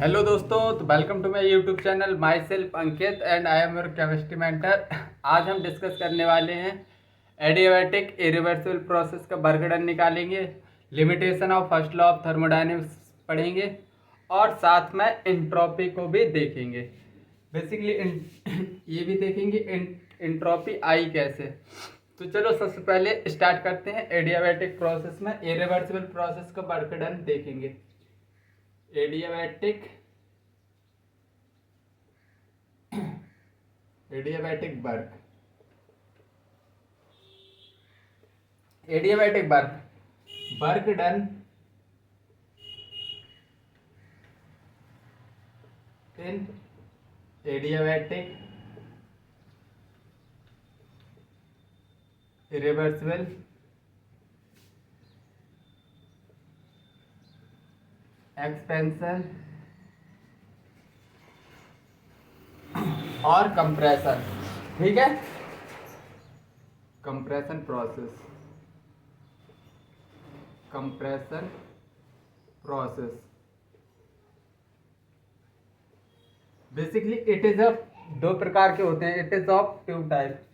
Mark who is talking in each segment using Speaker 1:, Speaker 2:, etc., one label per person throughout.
Speaker 1: Hello दोस्तों, तो welcome to my YouTube channel. Myself Ankit and I am your chemistry mentor. आज हम discuss करने वाले हैं एडियाबैटिक इरिवर्सिबल प्रोसेस का वर्गीकरण निकालेंगे, limitation of first law of thermodynamics पढ़ेंगे और साथ में इंट्रॉपी को भी देखेंगे। बेसिकली ये भी देखेंगे इंट्रॉपी आई कैसे। तो चलो सबसे पहले स्टार्ट करते हैं। एडियाबैटिक प्रोसेस में इरिवर्सिबल प्रोसेस का वर्गीकरण देखेंगे। Adiabatic work adiabatic work done in adiabatic irreversible expansion और कंप्रेशन। ठीक है, compression process basically it is of दो प्रकार के होते हैं। It is of two type.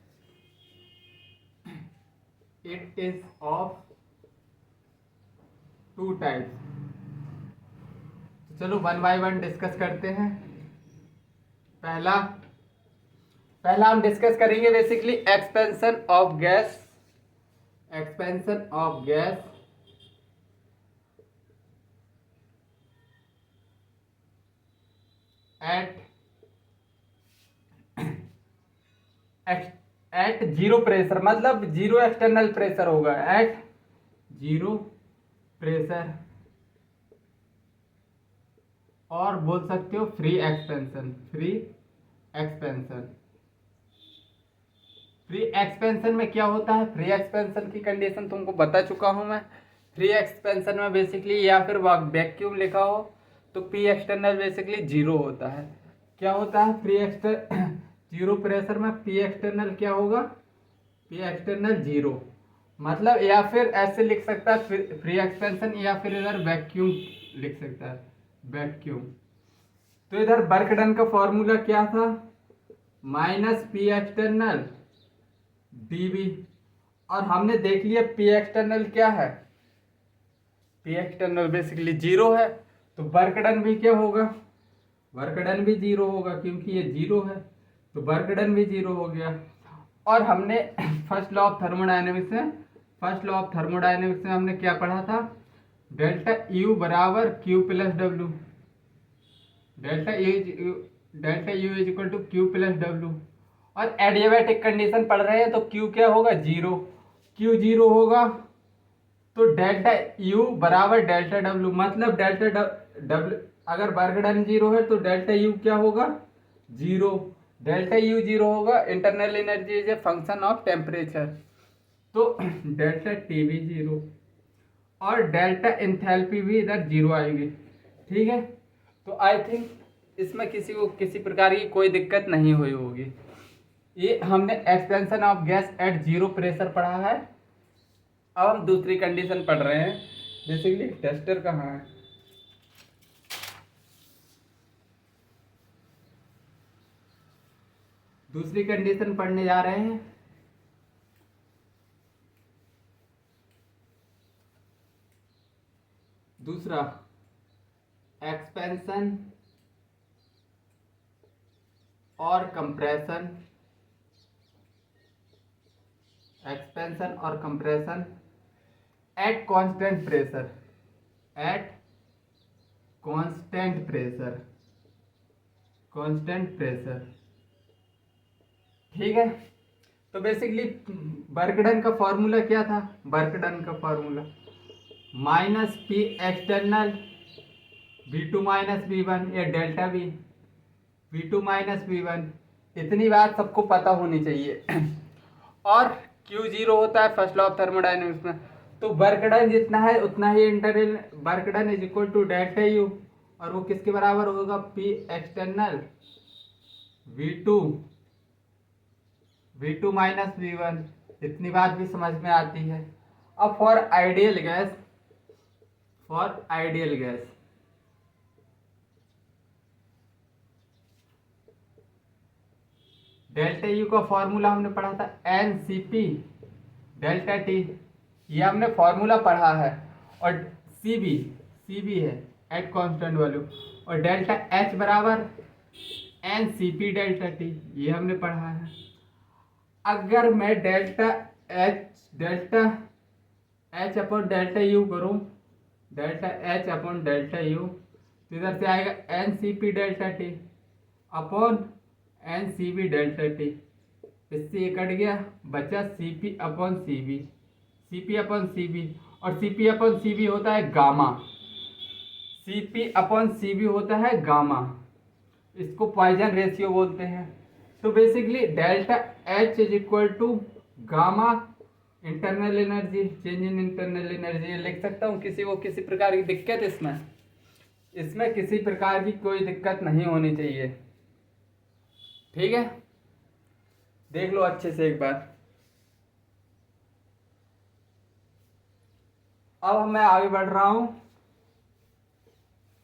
Speaker 1: It is of two types. चलो वन बाय वन डिस्कस करते हैं। पहला हम डिस्कस करेंगे basically expansion of gas at zero pressure, मतलब जीरो एक्सटर्नल प्रेशर होगा। एट जीरो प्रेशर, और बोल सकते हो फ्री एक्सपेंशन में क्या होता है। फ्री एक्सपेंशन की कंडीशन तुमको बता चुका हूं मैं। फ्री एक्सपेंशन में बेसिकली या फिर वैक्यूम लिखा हो तो पी एक्सटर्नल बेसिकली जीरो होता है। क्या होता है फ्री एक्सटर्नल जीरो प्रेशर में पी एक्सटर्नल क्या होगा, पी एक्सटर्नल जीरो। मतलब या फिर ऐसे लिख सकता है फ्री एक्सपेंशन, या फिर इधर वैक्यूम लिख सकता है, वैक्यूम। तो इधर वर्क डन का फॉर्मूला क्या था, माइनस पी एक्सटर्नल डीबी। और हमने देख लिया पी एक्सटर्नल क्या है, पी एक्सटर्नल बेसिकली जीरो है। तो वर्क डन भी क्या होगा, वर्क डन भी जीरो होगा क्योंकि ये जीरो है, तो वर्क डन भी जीरो हो गया। और हमने फर्स्ट लॉ ऑफ थर्मोडायनेमिक्स में हमने क्या पढ़ा था, डेल्टा यू बराबर Q plus W. Delta U is equal to Q plus W. और एडियाबैटिक कंडीशन पढ़ रहे हैं तो क्यू क्या होगा, जीरो। क्यू जीरो होगा तो डेल्टा यू बराबर डेल्टा डब्ल्यू, मतलब डेल्टा डब्ल्यू अगर वर्क डन जीरो है तो डेल्टा यू क्या होगा, जीरो। डेल्टा यू जीरो होगा, internal energy is a function of temperature, तो डेल्टा टी भी जीरो और डेल्टा एंथैल्पी भी इधर जीरो आएगी। ठीक है, तो आई थिंक इसमें किसी को किसी प्रकार की कोई दिक्कत नहीं हुई होगी। ये हमने expansion of gas at zero pressure पढ़ा है। अब हम दूसरी कंडीशन पढ़ रहे हैं। बेसिकली टेस्टर कहाँ है, दूसरी कंडीशन पढ़ने जा रहे हैं। दूसरा एक्सपेंशन और कंप्रेशन, एट कांस्टेंट प्रेशर। ठीक है, तो बेसिकली वर्क डन का फॉर्मूला क्या था, वर्क डन का formula minus P external V2 minus V1 या delta V, V2 minus V1। इतनी बात सबको पता होनी चाहिए। और Q जीरो होता है फर्स्ट लॉ ऑफ थर्मोडायनेमिक्स में, तो वर्क डन जितना है उतना ही internal work done is equal to delta U, और वो किसके बराबर होगा, P external V2 minus V1। इतनी बात भी समझ में आती है। अब for ideal gas delta U का फॉर्मूला हमने पढ़ा था N C P delta T, ये हमने फॉर्मूला पढ़ा है। और सी बी है एट कांस्टेंट वैल्यू, और डेल्टा एच बराबर N C P delta T, ये हमने पढ़ा है। अगर मैं delta H upon delta U करूँ, delta H upon delta U, तो इधर से आएगा N C P delta T upon N C B delta T, इससे ये कट गया, बचा C P upon C B, C P upon C B, और C P upon C B होता है gamma, C P upon C B होता है gamma, इसको पॉइजन रेशियो बोलते हैं। तो basically delta H is equal to gamma internal energy, change in internal energy लिख सकता हूँ। किसी को किसी प्रकार की दिक्कत इसमें किसी प्रकार की कोई दिक्कत नहीं होनी चाहिए, ठीक है। देख लो अच्छे से एक बार। अब मैं आगे बढ़ रहा हूँ,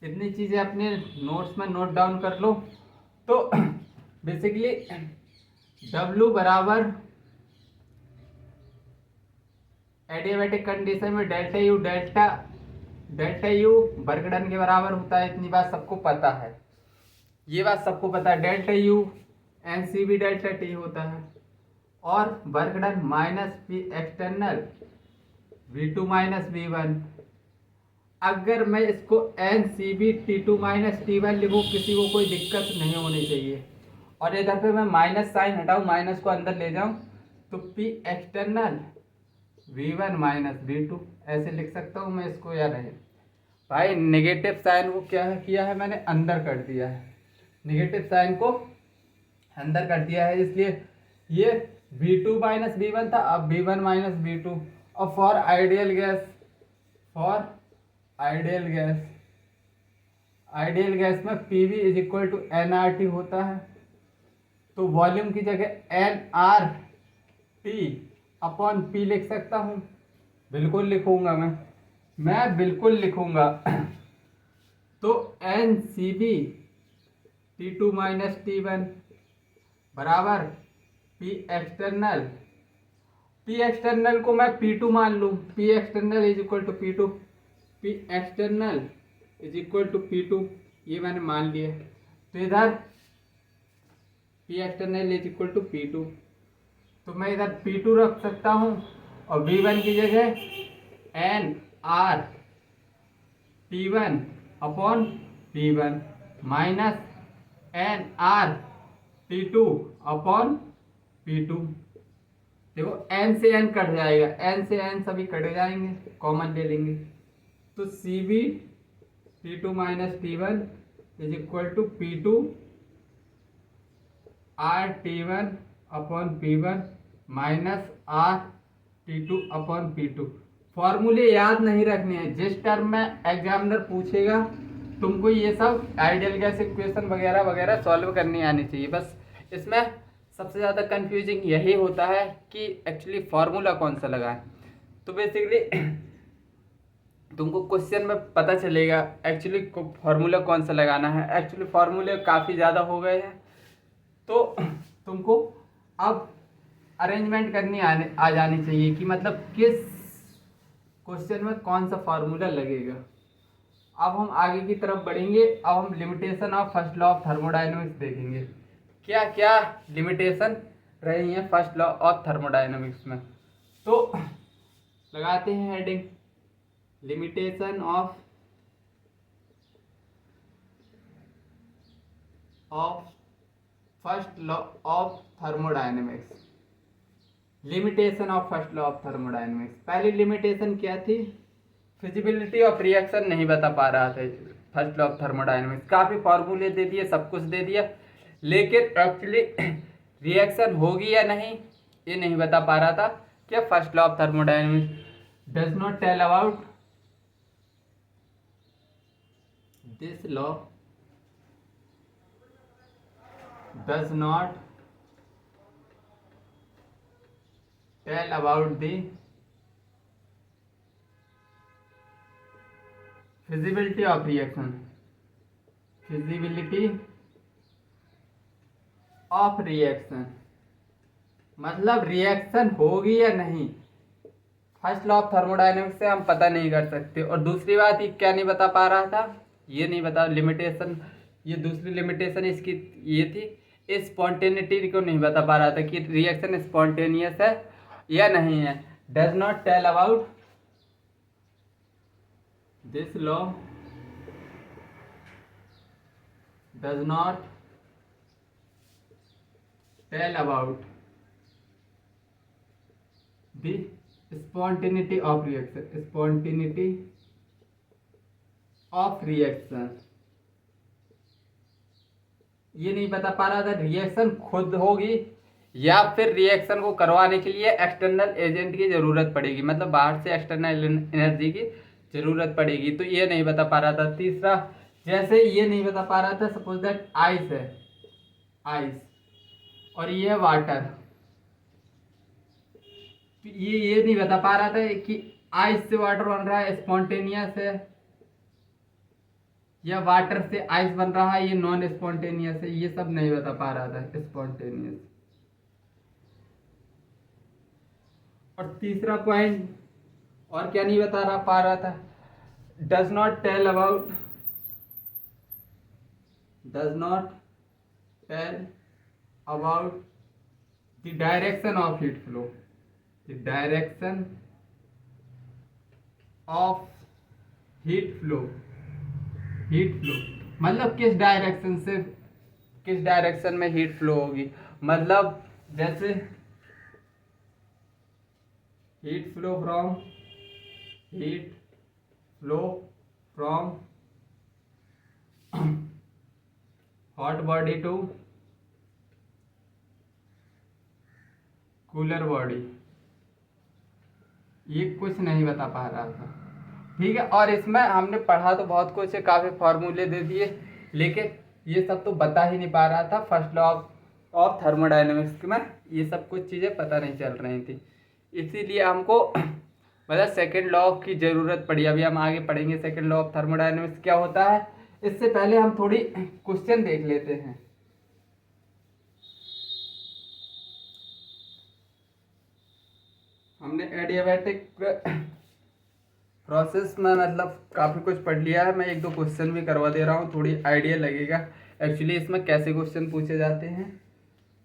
Speaker 1: इतनी चीजें अपने नोट्स में नोट डाउन कर लो। तो बेसिकली W बराबर एडियाबैटिक कंडीशन में डेल्टा यू वर्क डन के बराबर होता है, इतनी बात सबको पता है, ये बात सबको पता है। Delta U n C B delta T होता है, और work done minus P external V2 minus V1। अगर मैं इसको N C B T2 minus T1 लिखूँ, किसी को कोई दिक्कत नहीं होनी चाहिए। और इधर पे मैं माइनस साइन हटाऊँ, माइनस को अंदर ले जाऊँ, तो P external V1 minus V2 ऐसे लिख सकता हूँ मैं इसको, या नहीं भाई। नेगेटिव साइन को क्या किया है मैंने, अंदर कर दिया है, नेगेटिव साइन को अंदर कर दिया है, इसलिए ये V2 माइनस V1 था, अब V1 माइनस V2। और फॉर आइडियल गैस में PV is equal to nRT होता है। तो वॉल्यूम की जगह nRT अपॉन P लिख सकता हूँ, बिल्कुल लिखूंगा मैं बिल्कुल लिखूंगा। तो NCB T2 माइनस T1 बराबर P एक्सटर्नल को मैं P2 मान लूँ, P external is equal to P2, P external is equal to P2, ये मैंने मान लिया। तो इधर P external is equal to P2, तो मैं इधर P2 रख सकता हूँ, और V1 की जगह NR T1 upon P1 minus NR T2 upon P2। देखो n से n कट जाएगा, n से n सभी कट जाएंगे, कॉमन ले लेंगे। तो CB T2 minus T1 is equal to P2 R T1 upon P1 minus R T2 upon P2। फॉर्मूले याद नहीं रखने हैं, जिस टर्म में एग्जामिनर पूछेगा तुमको ये सब आइडियल गैस इक्वेशन वगैरह वगैरह सॉल्व करनी आनी चाहिए। बस इसमें सबसे ज़्यादा कंफ्यूजिंग यही होता है कि एक्चुअली फार्मूला कौन सा लगाएं। तो बेसिकली तुमको क्वेश्चन में पता चलेगा एक्चुअली फार्मूला कौन सा लगाना है। एक्चुअली फार्मूले काफ़ी ज़्यादा हो गए हैं, तो तुमको अब अरेंजमेंट करनी आ जानी चाहिए कि मतलब किस क्वेश्चन में कौन सा फार्मूला लगेगा। अब हम आगे की तरफ बढ़ेंगे। अब हम limitation of first law of thermodynamics देखेंगे, क्या क्या लिमिटेशन रही है फर्स्ट लॉ ऑफ थर्मोडायनेमिक्स में। तो लगाते हैं heading, limitation of first law of thermodynamics. Limitation of first law of thermodynamics, पहली लिमिटेशन क्या थी, फिजिबिलिटी ऑफ रिएक्शन नहीं बता पा रहा था फर्स्ट लॉ ऑफ थर्मोडायनेमिक्स। काफ़ी फार्मूले दे दिए, सब कुछ दे दिया, लेकिन एक्चुअली रिएक्शन होगी या नहीं ये नहीं बता पा रहा था। क्या first law of thermodynamics does not tell about this law, does not tell about the feasibility of reaction, feasibility of reaction। मतलब रिएक्शन होगी या नहीं, फर्स्ट लॉ ऑफ थर्मोडायनेमिक्स से हम पता नहीं कर सकते। और दूसरी बात, ये क्या नहीं बता पा रहा था, ये नहीं बता लिमिटेशन, ये दूसरी लिमिटेशन इसकी ये थी, स्पॉन्टेनिटी को नहीं बता पा रहा था कि रिएक्शन स्पॉन्टेनियस है या नहीं है। Does not tell about this law, does not tell about the spontaneity of reaction, spontaneity of reaction, ये नहीं बता पा रहा था रिएक्शन खुद होगी या फिर रिएक्शन को करवाने के लिए एक्सटर्नल एजेंट की जरूरत पड़ेगी, मतलब बाहर से एक्सटर्नल एनर्जी की जरूरत पड़ेगी, तो ये नहीं बता पा रहा था। तीसरा, जैसे ये नहीं बता पा रहा था, सपोज दैट आइस है, आइस और ये है वाटर, ये नहीं बता पा रहा था कि आइस से वाटर बन रहा है स्पॉन्टेनियस है या वाटर से आइस बन रहा है ये नॉन स्पॉन्टेनियस है, ये सब नहीं बता पा रहा था स्पॉन्टेनियस। और तीसरा पॉइंट और क्या नहीं बता रहा पा रहा था, does not tell about, does not tell about the direction of heat flow, the direction of heat flow, heat flow मतलब किस डायरेक्शन से, किस डायरेक्शन में हीट फ्लो होगी, मतलब जैसे heat flow from, heat flow from hot body to cooler body, ये कुछ नहीं बता पा रहा था। ठीक है, और इसमें हमने पढ़ा तो बहुत कुछ है, काफ़ी फार्मूले दे दिए, लेकिन ये सब तो बता ही नहीं पा रहा था। फर्स्ट लॉ ऑफ थर्मोडायनेमिक्स में ये सब कुछ चीज़ें पता नहीं चल रही थी, इसीलिए हमको मतलब सेकेंड लॉ की ज़रूरत पड़ी। अभी हम आगे पढ़ेंगे सेकेंड लॉ ऑफ थर्मोडायनेमिक्स क्या होता है, इससे पहले हम थोड़ी क्वेश्चन देख लेते हैं। हमने एडियाबैटिक प्रोसेस में मतलब काफ़ी कुछ पढ़ लिया है, मैं एक दो क्वेश्चन भी करवा दे रहा हूँ, थोड़ी आइडिया लगेगा एक्चुअली इसमें कैसे क्वेश्चन पूछे जाते हैं।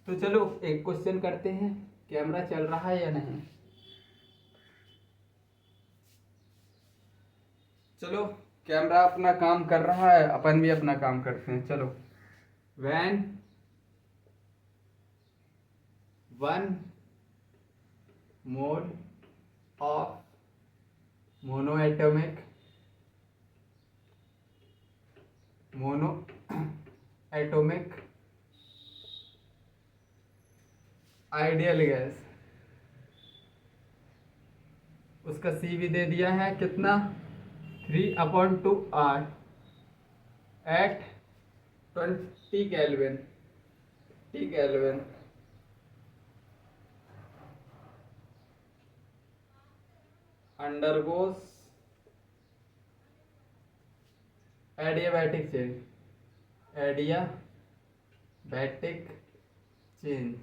Speaker 1: तो चलो एक क्वेश्चन करते हैं, कैमरा चल रहा है या नहीं, चलो कैमरा अपना काम कर रहा है, अपन भी अपना काम करते हैं। चलो, when 1 mole of monoatomic ideal gas, उसका सी भी दे दिया है कितना, 3/2R at 20 kelvin, T kelvin, undergoes adiabatic change, adiabatic change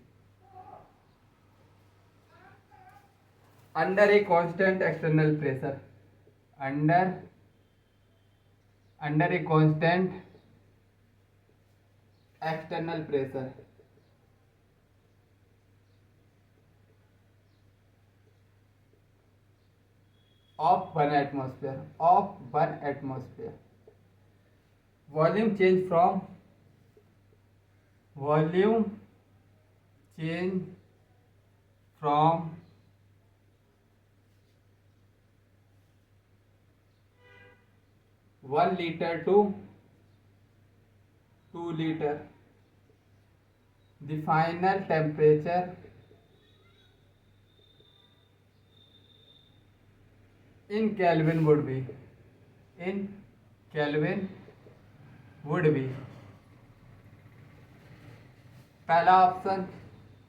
Speaker 1: under a constant external pressure, under a constant external pressure of 1 atmosphere, volume change from 1 liter to 2 liter, the final temperature in Kelvin would be, पहला option,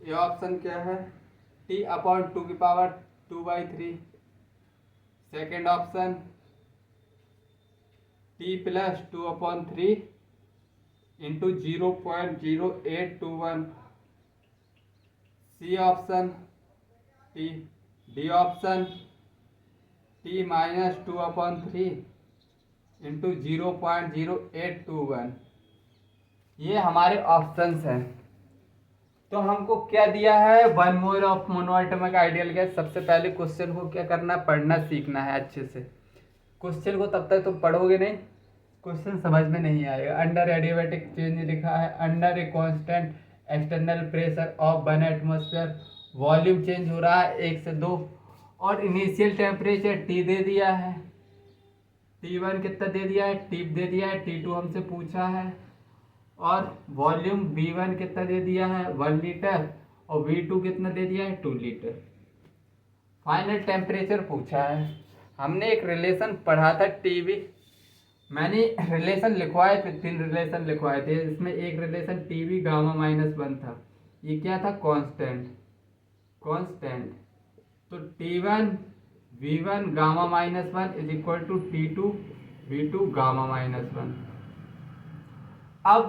Speaker 1: ये option क्या है, T/2⁵ second option T+2/3 into 0.0821, C option T, D option T-2/3 into 0.0821। ये हमारे options हैं। तो हमको क्या दिया है, 1 mole of monoatomic ideal gas. सबसे पहले क्वेश्चन को क्या करना है, पढ़ना सीखना है अच्छे से। क्वेश्चन को तब तक तुम पढ़ोगे नहीं, क्वेश्चन समझ में नहीं आएगा। अंडर एडियाबैटिक चेंज लिखा है, under a constant external pressure of 1 atmosphere, volume change हो रहा है 1 से 2, और इनिशियल टेम्परेचर T दे दिया है, T1 कितना दे दिया है, T दे दिया है, T2 हमसे पूछा है, और वॉल्यूम V1 कितना दे दिया है 1 लीटर, और V2 कितना दे दिया है 2 लीटर। फाइनल टेम्परेचर पूछा है। हमने एक रिलेशन पढ़ा था टीवी, मैंने रिलेशन लिखवाए थे, 3 रिलेशन लिखवाए थे। इसमें एक रिलेशन टीवी गामा-1 था। ये क्या था, कांस्टेंट। तो T1 V1 gamma minus one is equal to T2 V2 gamma minus one. अब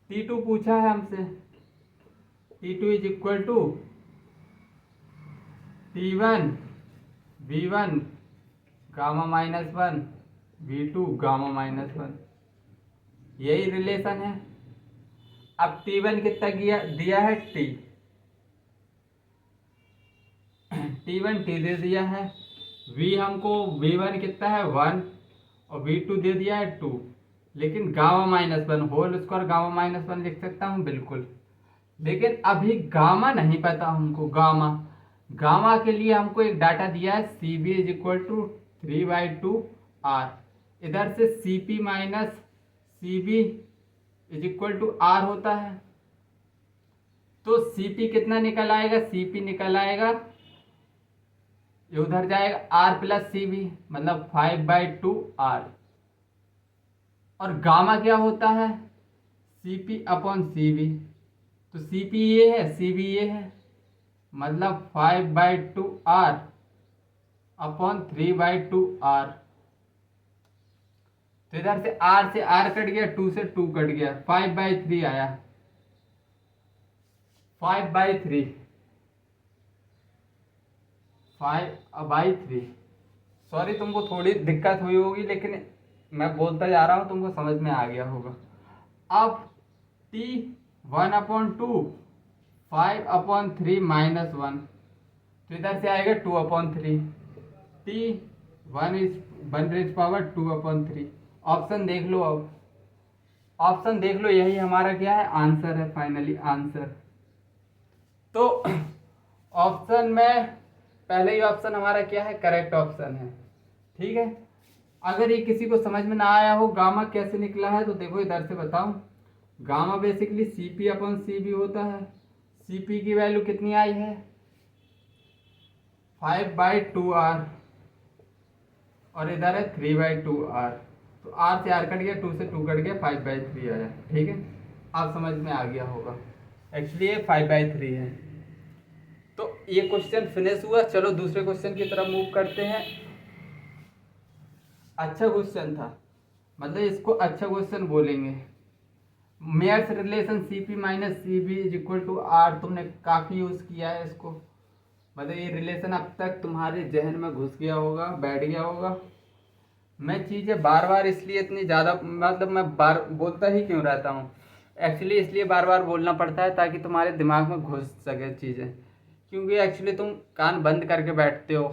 Speaker 1: T2 पूछा है हमसे, T2 is equal to T1 V1 gamma minus one V2 gamma minus one, यही रिलेशन है। अब T1 कितना दिया है, T1 T दे दिया है, V हमको V1 कितना है 1, और V2 दे दिया है 2, लेकिन गामा-1 होल स्क्वायर गामा-1 लिख सकता हूँ बिल्कुल। लेकिन अभी गामा नहीं पता हमको। गामा के लिए हमको एक डाटा दिया है CB is equal to 3/2R। इधर से CP minus CB is equal to R होता है। तो CP कितना निकल आएगा, CP निकल आएगा, ये उधर जाएगा R प्लस CB, मतलब 5/2R। और गामा क्या होता है, CP/CB। तो CP ये है, CB ये है, मतलब 5/2R अपॉन 3/2R। तो इधर से R कट गया, 2 से 2 कट गया, 5/3 आया, 5/3 सॉरी, तुमको थोड़ी दिक्कत हुई होगी, लेकिन मैं बोलता जा रहा हूँ, तुमको समझ में आ गया होगा। अब T1/2 5/3 -1, तो इधर से आएगा 2/3, T1 इज 1⁻²/3। ऑप्शन देख लो, अब ऑप्शन देख लो, यही हमारा क्या है, आंसर है, फाइनली आंसर। तो ऑप्शन में पहले ही ऑप्शन हमारा क्या है, करेक्ट ऑप्शन है। ठीक है, अगर ये किसी को समझ में ना आया हो गामा कैसे निकला है, तो देखो इधर से बताऊं। गामा बेसिकली CP/CB होता है। CP की वैल्यू कितनी आई है, 5/2R, और इधर है 3/2R। तो R से R कट गया, 2 से 2 कट गया, 5/3 आया। ठीक है, आप समझ में आ गया होगा, एक्चुअली ये 5/3 है। तो ये क्वेश्चन फिनिश हुआ। चलो दूसरे क्वेश्चन की तरफ मूव करते हैं। अच्छा क्वेश्चन था, मतलब इसको अच्छा क्वेश्चन बोलेंगे। Mayer's relation CP-CB is equal to R, तुमने काफ़ी यूज़ किया है इसको, मतलब ये रिलेशन अब तक तुम्हारे जहन में घुस गया होगा, बैठ गया होगा। मैं चीज़ें बार बार इसलिए इतनी ज़्यादा, मतलब मैं बार बोलता ही क्यों रहता हूँ, एक्चुअली इसलिए बार बार बोलना पड़ता है ताकि तुम्हारे दिमाग में घुस सके चीज़ें। क्योंकि एक्चुअली तुम कान बंद करके बैठते हो,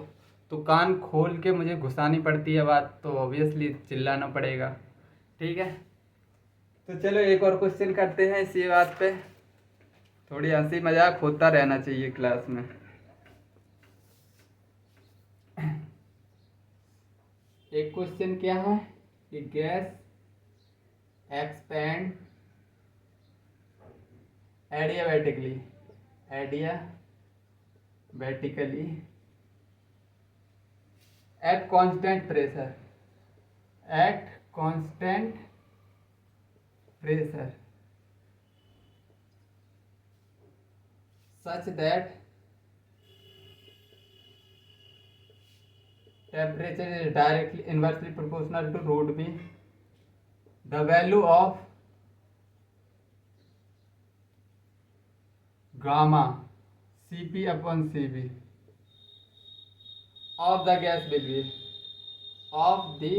Speaker 1: तो कान खोल के मुझे घुसानी पड़ती है बात, तो ऑब्वियसली चिल्लाना पड़ेगा। ठीक है, तो चलो एक और क्वेश्चन करते हैं इसी बात पे। थोड़ी हंसी मजाक होता रहना चाहिए क्लास में। एक क्वेश्चन क्या है कि gas expand adiabatically at constant pressure such that temperature is directly inversely proportional to root B. The value of gamma Cp upon Cv of the gas will be of the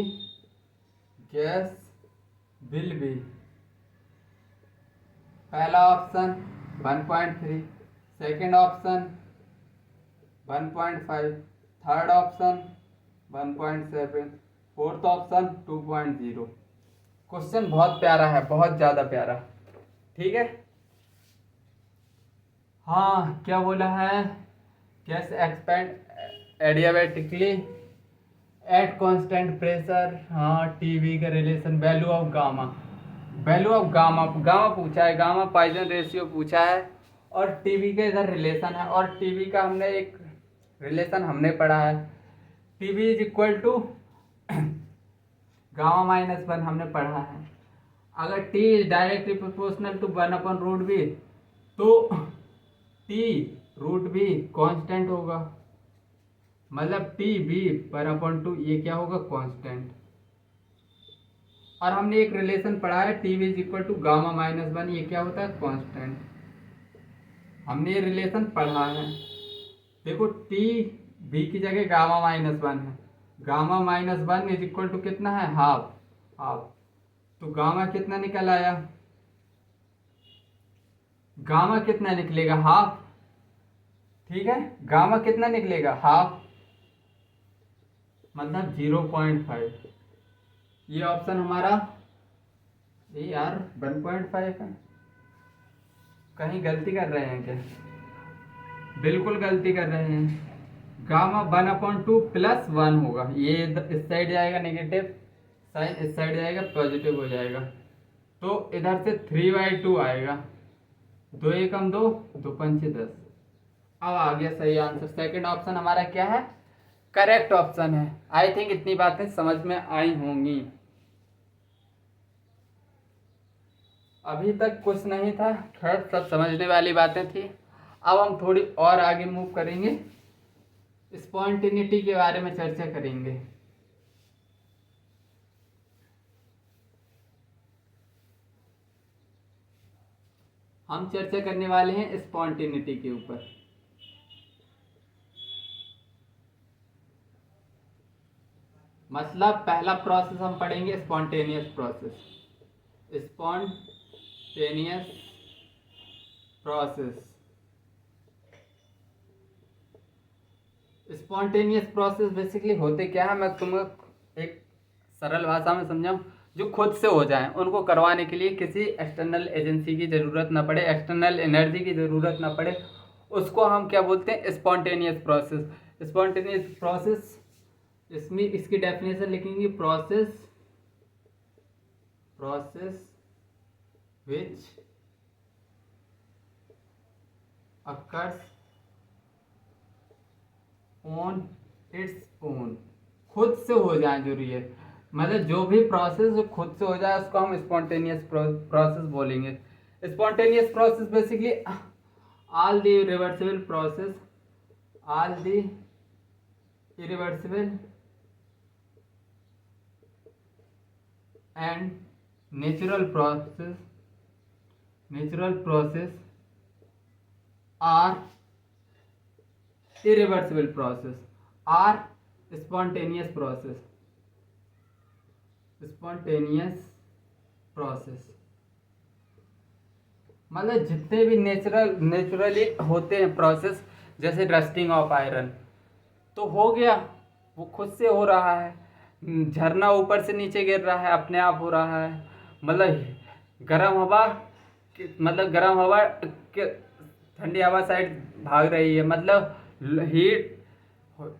Speaker 1: gas will be पहला option 1.3, second option 1.5, third option 1.7, fourth option 2.0। Question बहुत प्यारा है, बहुत ज़्यादा प्यारा। ठीक है, हाँ क्या बोला है, gas expand adiabatically at constant pressure. हाँ, टीवी का relation, value of gamma, value of gamma, gamma पूछा है, गामा पॉइजन रेशियो पूछा है, और टीवी का इधर रिलेशन है। और टीवी का हमने एक रिलेशन हमने पढ़ा है, TV is equal to gamma -1 हमने पढ़ा है। अगर टी इज डायरेक्टली प्रोपोर्शनल टू 1/√v तो टी रूट बी कांस्टेंट होगा, मतलब टी बी 1/2 ये क्या होगा, कांस्टेंट। और हमने एक रिलेशन पढ़ा है, T V is equal to gamma -1, ये क्या होता है, कांस्टेंट। हमने ये रिलेशन पढ़ा है। देखो टी बी की जगह गामा -1 है, गामा -1 इज इक्वल टू कितना है, हाफ, हाफ। तो गामा कितना निकल आया, गामा कितना निकलेगा, हाफ। ठीक है, गामा कितना निकलेगा, हाफ, मतलब 0.5। ये ऑप्शन हमारा, ये यार 1.5 है, कहीं गलती कर रहे हैं क्या, बिल्कुल गलती कर रहे हैं। गामा 1/2 + 1 होगा, ये इस साइड जाएगा नेगेटिव साइन, इस साइड जाएगा पॉजिटिव हो जाएगा, तो इधर से 3/2 आएगा। 2 एकम 2, 2 पंचे 10। अब आ गया सही आंसर। सेकंड ऑप्शन हमारा क्या है, करेक्ट ऑप्शन है। आई थिंक इतनी बातें समझ में आई होंगी। अभी तक कुछ नहीं था, खैर सब समझने वाली बातें थी। अब हम थोड़ी और आगे मूव करेंगे, स्पॉन्टेनिटी के बारे में चर्चा करेंगे। हम चर्चा करने वाले हैं स्पॉन्टेनिटी के ऊपर। मतलब पहला प्रोसेस हम पढ़ेंगे spontaneous process, spontaneous process. Spontaneous process basically होते क्या है, मैं तुम्हें एक सरल भाषा में समझाऊं। जो खुद से हो जाए, उनको करवाने के लिए किसी एक्सटर्नल एजेंसी की ज़रूरत ना पड़े, एक्सटर्नल एनर्जी की ज़रूरत ना पड़े, उसको हम क्या बोलते हैं, स्पॉन्टेनियस प्रोसेस। स्पॉन्टेनियस प्रोसेस, इसमें इसकी डेफिनेशन लिखेंगे, process which occurs on its own। खुद से हो जाए जरूरी है, मतलब जो भी प्रोसेस जो खुद से हो जाए उसको हम स्पॉन्टेनियस प्रोसेस बोलेंगे। Spontaneous process basically all the irreversible process, all the irreversible and natural process are irreversible process, are spontaneous process। मतलब जितने भी नेचुरली होते हैं प्रोसेस, जैसे रस्टिंग ऑफ आयरन, तो हो गया, वो खुद से हो रहा है। झरना ऊपर से नीचे गिर रहा है, अपने आप हो रहा है। मतलब गर्म हवा ठंडी हवा साइड भाग रही है, मतलब हीट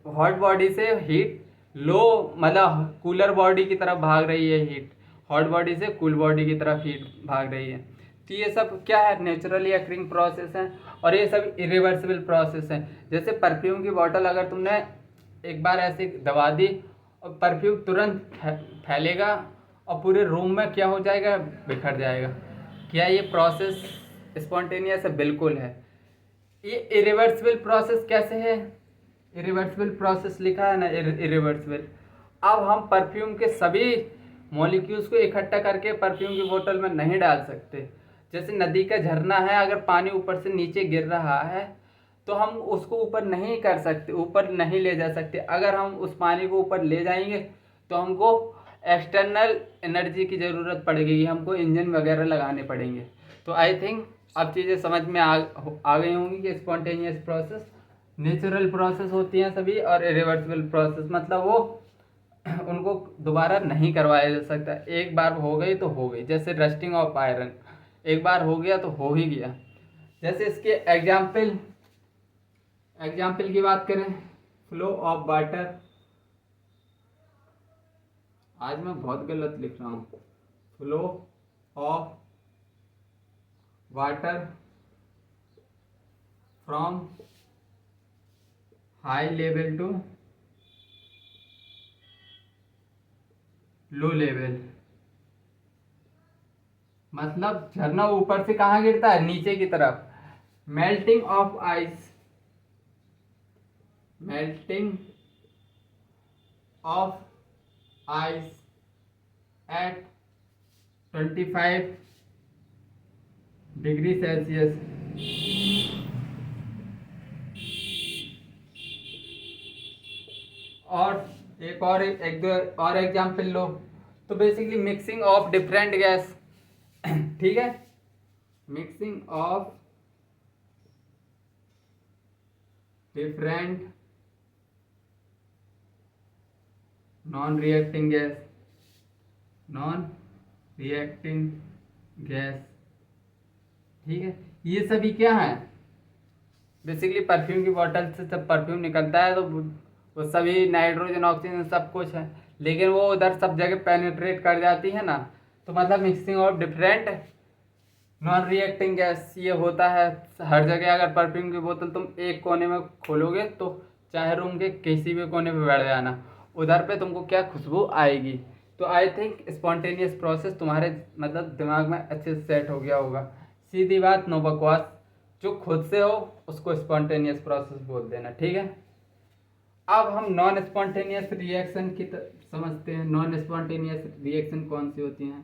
Speaker 1: हॉट बॉडी से हीट लो, मतलब कूलर बॉडी की तरफ भाग रही है, हीट हॉट बॉडी से कूल बॉडी की तरफ हीट भाग रही है। तो ये सब क्या है, नेचुरली अकरिंग प्रोसेस है, और ये सब इरिवर्सिबल प्रोसेस है। जैसे परफ्यूम की बोतल अगर तुमने एक बार ऐसे दबा दी और परफ्यूम तुरंत फैलेगा और पूरे रूम में क्या हो जाएगा, बिखर जाएगा। क्या ये प्रोसेस स्पॉन्टेनियस है? बिल्कुल है। ये इरिवर्सिबल प्रोसेस कैसे है? इरिवर्सिबल प्रोसेस लिखा है ना, इरिवर्सिबल। अब हम परफ्यूम के सभी मॉलिक्यूल्स को इकट्ठा करके परफ्यूम की बोतल में नहीं डाल सकते। जैसे नदी का झरना है, अगर पानी ऊपर से नीचे गिर रहा है तो हम उसको ऊपर नहीं कर सकते, ऊपर नहीं ले जा सकते। अगर हम उस पानी को ऊपर ले जाएंगे तो हमको एक्सटर्नल एनर्जी की ज़रूरत पड़ेगी, हमको इंजन वगैरह लगाने पड़ेंगे। तो आई थिंक अब चीज़ें समझ में आ गई होंगी कि स्पॉन्टेनियस प्रोसेस नेचुरल प्रोसेस होती हैं सभी, और इरिवर्सिबल प्रोसेस मतलब वो उनको दोबारा नहीं करवाया जा सकता। एक बार हो गई तो हो गई, जैसे रस्टिंग ऑफ आयरन, एक बार हो गया तो हो ही गया। जैसे इसके एग्जाम्पल की बात करें, फ्लो ऑफ वाटर, आज मैं बहुत गलत लिख रहा हूँ, flow of water from high level to low level, मतलब झरना ऊपर से कहाँ गिरता है, नीचे की तरफ। Melting of ice, melting of ice eight 25 degree Celsius, और एक दो और एग्जाम्पल लो। तो basically mixing of different gas, ठीक है, mixing of different non reacting gas, non reacting gas, ठीक है। ये सभी क्या है, बेसिकली परफ्यूम की बोतल से जब परफ्यूम निकलता है तो वो सभी नाइट्रोजन ऑक्सीजन सब कुछ है, लेकिन वो उधर सब जगह पेनिट्रेट कर जाती है ना। तो मतलब mixing of different non reacting gas ये होता है हर जगह। अगर परफ्यूम की बोतल तुम एक कोने में खोलोगे तो चाहे रूम के किसी भी कोने पे बैठ जाना, उधर पे तुमको क्या खुशबू आएगी। तो आई थिंक स्पॉन्टेनियस प्रोसेस तुम्हारे मतलब दिमाग में अच्छे से सेट हो गया होगा। सीधी बात, नो बकवास, जो खुद से हो उसको स्पॉन्टेनियस प्रोसेस बोल देना, ठीक है। अब हम नॉन स्पॉन्टेनियस रिएक्शन की समझते हैं। नॉन स्पॉन्टेनियस रिएक्शन कौन सी होती हैं?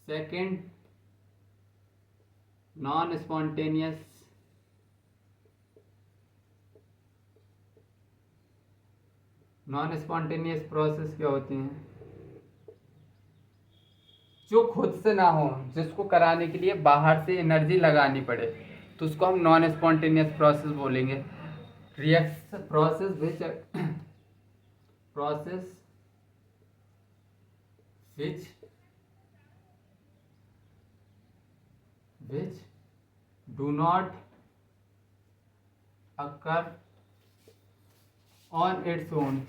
Speaker 1: सेकंड, नॉन स्पॉन्टेनियस प्रोसेस क्या होती हैं? जो खुद से ना हो, जिसको कराने के लिए बाहर से एनर्जी लगानी पड़े, तो उसको हम नॉन स्पॉन्टेनियस प्रोसेस बोलेंगे। Reaction process which do not occur on its own,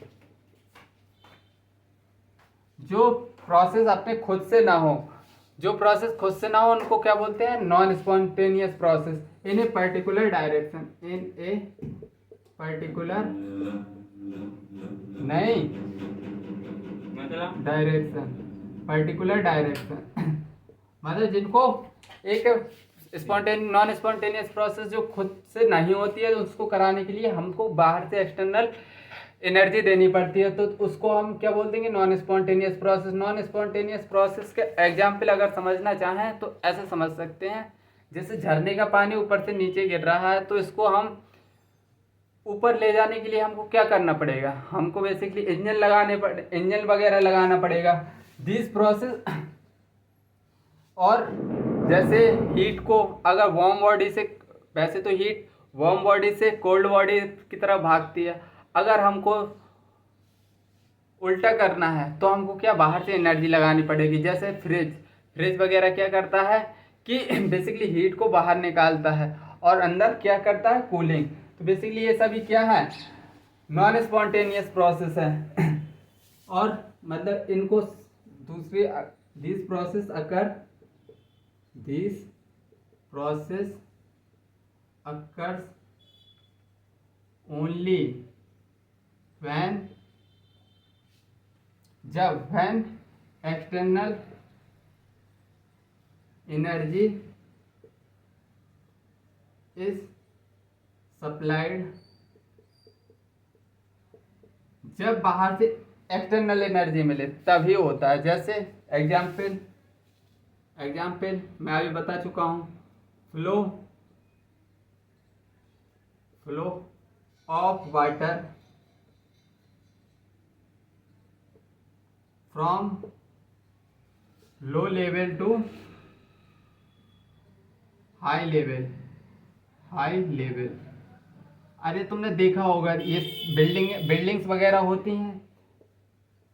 Speaker 1: जो प्रोसेस अपने खुद से ना हो, जो प्रोसेस खुद से ना हो उनको क्या बोलते हैं? Non spontaneous process in a particular direction, in a particular नहीं मतलब डायरेक्शन, पर्टिकुलर डायरेक्शन मतलब जिनको एक नॉन स्पॉन्टेनियस प्रोसेस जो खुद से नहीं होती है, उसको कराने के लिए हमको बाहर से एक्सटर्नल एनर्जी देनी पड़ती है, तो उसको हम क्या बोल देंगे? Non spontaneous process. Non spontaneous process के एग्जाम्पल अगर समझना चाहें तो ऐसे समझ सकते हैं, जैसे झरने का पानी ऊपर से नीचे गिर रहा है, तो इसको हम ऊपर ले जाने के लिए हमको क्या करना पड़ेगा? हमको बेसिकली इंजन वगैरह लगाना पड़ेगा, दिस प्रोसेस। और जैसे हीट को अगर वार्म बॉडी से, वैसे तो हीट वार्म बॉडी से कोल्ड बॉडी की तरफ भागती है, अगर हमको उल्टा करना है तो हमको क्या बाहर से एनर्जी लगानी पड़ेगी। जैसे फ्रिज वगैरह क्या करता है कि बेसिकली हीट को बाहर निकालता है और अंदर क्या करता है? कूलिंग। तो बेसिकली ये सभी क्या है? नॉन स्पॉन्टेनियस प्रोसेस है। और मतलब इनको दूसरी this process occurs only when external energy is supplied, जब बाहर से एक्सटर्नल एनर्जी मिले तभी होता है। जैसे एग्जाम्पल एग्जाम्पल मैं अभी बता चुका हूँ, flow flow of water from low level to high level. अरे तुमने देखा होगा ये बिल्डिंग्स वगैरह होती हैं,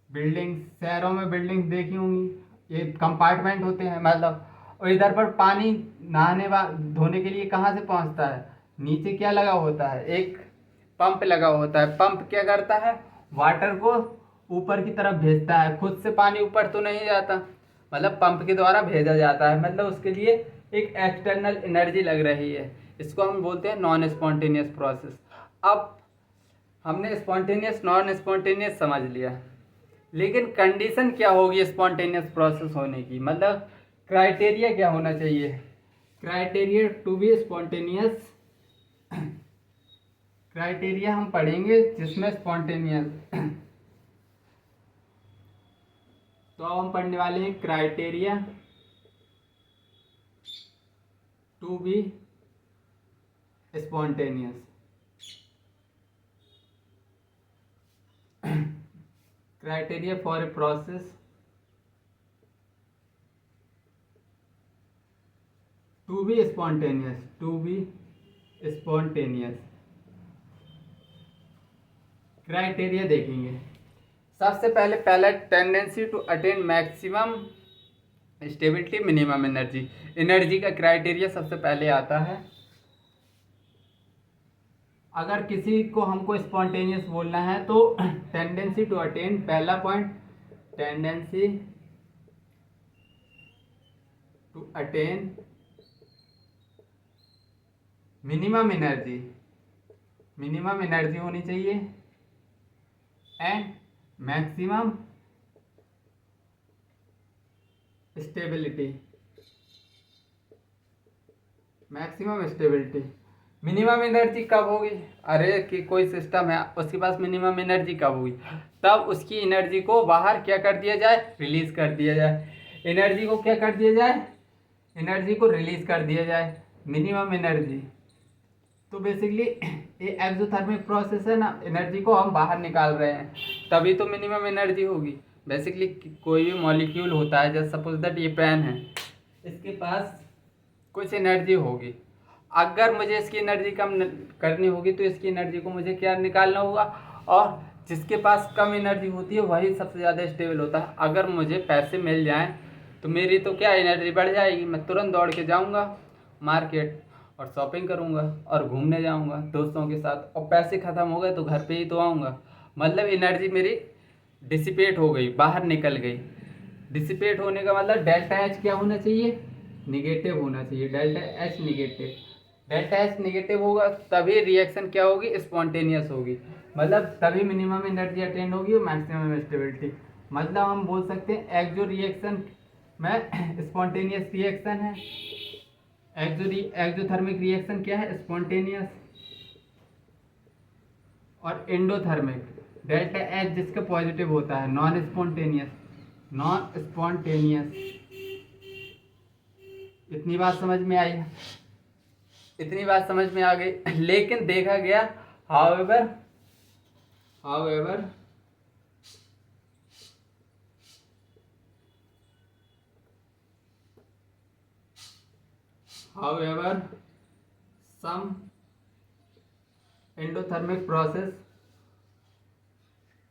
Speaker 1: बिल्डिंग्स शहरों में बिल्डिंग्स देखी होंगी, ये कंपार्टमेंट होते हैं मतलब, और इधर पर पानी धोने के लिए कहाँ से पहुँचता है, नीचे क्या लगा होता है, एक पंप लगा होता है। पंप क्या करता है, वाटर को ऊपर की तरफ भेजता है, खुद से पानी ऊपर तो नहीं जाता, मतलब पंप के द्वारा भेजा जाता है, मतलब उसके लिए एक एक्सटर्नल एनर्जी लग रही है। इसको हम बोलते हैं नॉन स्पॉन्टेनियस प्रोसेस। अब हमने स्पॉन्टेनियस नॉन स्पॉन्टेनियस समझ लिया, लेकिन कंडीशन क्या होगी स्पॉन्टेनियस प्रोसेस होने की, मतलब क्राइटेरिया क्या होना चाहिए, criteria to be spontaneous. Criteria हम पढ़ेंगे जिसमें स्पॉन्टेनियस तो अब हम पढ़ने वाले हैं criteria to be spontaneous. Criteria for a process to be spontaneous. Criteria देखेंगे। सबसे पहले tendency to attain maximum stability minimum energy का क्राइटेरिया सबसे पहले आता है। अगर किसी को हमको स्पॉन्टेनियस बोलना है तो टेंडेंसी टू अटेन, पहला point, tendency to attain minimum energy होनी चाहिए and maximum stability. Minimum energy कब होगी, अरे कि कोई सिस्टम है उसके पास मिनिमम एनर्जी कब होगी, तब उसकी एनर्जी को बाहर क्या कर दिया जाए, रिलीज कर दिया जाए। एनर्जी को क्या कर दिया जाए, एनर्जी को रिलीज कर दिया जाए, मिनिमम एनर्जी। तो बेसिकली ये एक्सोथर्मिक प्रोसेस है ना, एनर्जी को हम बाहर निकाल रहे हैं, तभी तो मिनिमम एनर्जी होगी। बेसिकली कोई भी मॉलिक्यूल होता है, जैसे सपोज दैट ये पेन है, इसके पास कुछ एनर्जी होगी, अगर मुझे इसकी एनर्जी कम करनी होगी तो इसकी एनर्जी को मुझे क्या निकालना होगा, और जिसके पास कम एनर्जी होती है वही सबसे ज़्यादा स्टेबल होता है। अगर मुझे पैसे मिल जाएं तो मेरी तो क्या एनर्जी बढ़ जाएगी, मैं तुरंत दौड़ के जाऊंगा मार्केट और शॉपिंग करूंगा और घूमने जाऊंगा दोस्तों के साथ, और पैसे ख़त्म हो गए तो घर पे ही तो आऊँगा, मतलब एनर्जी मेरी डिसिपेट हो गई, बाहर निकल गई। डिसिपेट होने का मतलब डेल्टा एच क्या होना चाहिए, निगेटिव होना चाहिए, delta H negative. Delta H negative होगा तभी रिएक्शन क्या होगी, स्पॉन्टेनियस होगी, मतलब तभी मिनिमम एनर्जी अटेंड होगी और मैक्सिमम स्टेबिलिटी। मतलब हम बोल सकते हैं एक्सो रिएक्शन में स्पॉन्टेनियस रिएक्शन है, एक्सोथर्मिक रिएक्शन क्या है, स्पॉन्टेनियस, और एंडोथर्मिक डेल्टा एच जिसका पॉजिटिव होता है, नॉन स्पॉन्टेनियस। इतनी बात समझ में आई, इतनी बात समझ में आ गई। लेकिन देखा गया however some endothermic process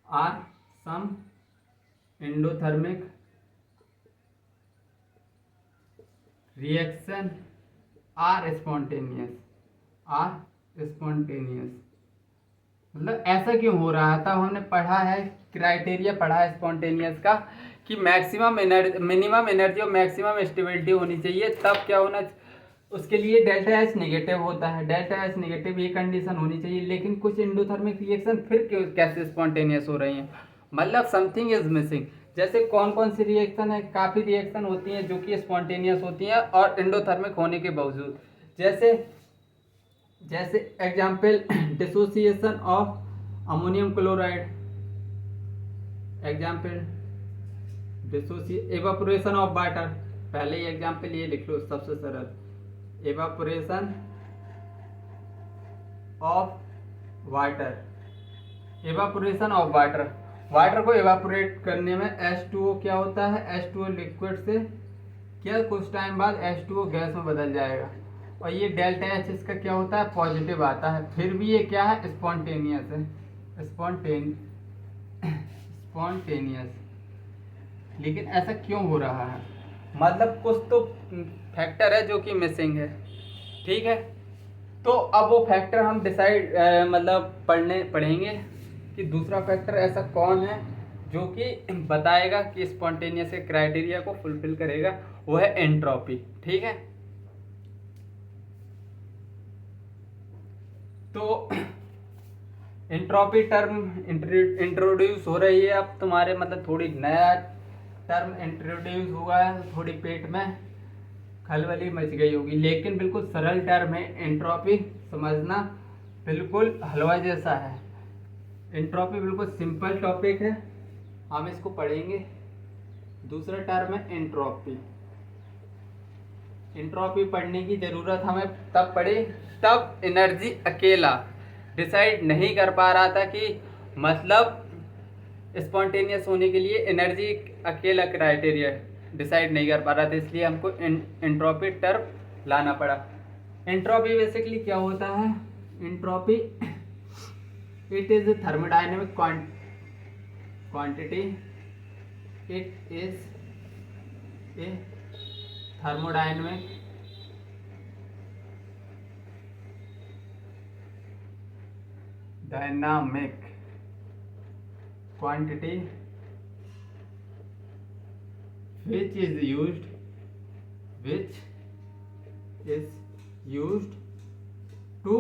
Speaker 1: or some endothermic reaction are spontaneous। मतलब ऐसा क्यों हो रहा है, तब हमने पढ़ा है, क्राइटेरिया पढ़ा है स्पॉन्टेनियस का कि मैक्सिमम एनर्जी, मिनिमम एनर्जी और मैक्सिमम स्टेबिलिटी होनी चाहिए, तब क्या होना, उसके लिए डेल्टा एच निगेटिव होता है, डेल्टा एच निगेटिव ये कंडीशन होनी चाहिए। लेकिन कुछ एंडोथर्मिक रिएक्शन फिर क्यों कैसे स्पॉन्टेनियस हो रही हैं, मतलब समथिंग इज मिसिंग। जैसे कौन कौन सी रिएक्शन है, काफ़ी रिएक्शन होती हैं जो कि स्पॉन्टेनियस होती हैं और एंडोथर्मिक होने के बावजूद, जैसे example dissociation of ammonium chloride, example evaporation of water, पहले ही एग्जाम्पल ये लिख लो सबसे सरल, evaporation of water. Evaporation of water, water को एवापोरेट करने में H2O क्या होता है, H2O लिक्विड से क्या कुछ टाइम बाद H2O गैस में बदल जाएगा, और ये डेल्टा H इसका क्या होता है, पॉजिटिव आता है। फिर भी ये क्या है, स्पॉन्टेनियस है, स्पॉन्टेनियस। लेकिन ऐसा क्यों हो रहा है, मतलब कुछ तो फैक्टर है जो कि मिसिंग है, ठीक है। तो अब वो फैक्टर हम डिसाइड मतलब पढ़ेंगे कि दूसरा फैक्टर ऐसा कौन है जो कि बताएगा कि स्पॉन्टेनियस के क्राइटेरिया को फुलफिल करेगा, वो है एंट्रोपी, ठीक है। तो एंट्रोपी टर्म इंट्रोड्यूस हो रही है अब तुम्हारे, मतलब थोड़ी नया टर्म इंट्रोड्यूस हुआ है, थोड़ी पेट में खलबली मच गई होगी, लेकिन बिल्कुल सरल टर्म है एंट्रोपी, समझना बिल्कुल हलवा जैसा है। एंट्रोपी बिल्कुल सिंपल टॉपिक है, हम इसको पढ़ेंगे। दूसरा टर्म है एंट्रोपी। एंट्रोपी पढ़ने की ज़रूरत हमें तब पड़ी तब एनर्जी अकेला डिसाइड नहीं कर पा रहा था कि मतलब स्पॉन्टेनियस होने के लिए एनर्जी अकेला क्राइटेरिया डिसाइड नहीं कर पा रहा था, इसलिए हमको एंट्रोपी टर्म लाना पड़ा। एंट्रोपी बेसिकली क्या होता है, entropy it is thermodynamic quantity, it is a thermodynamic quantity which is used to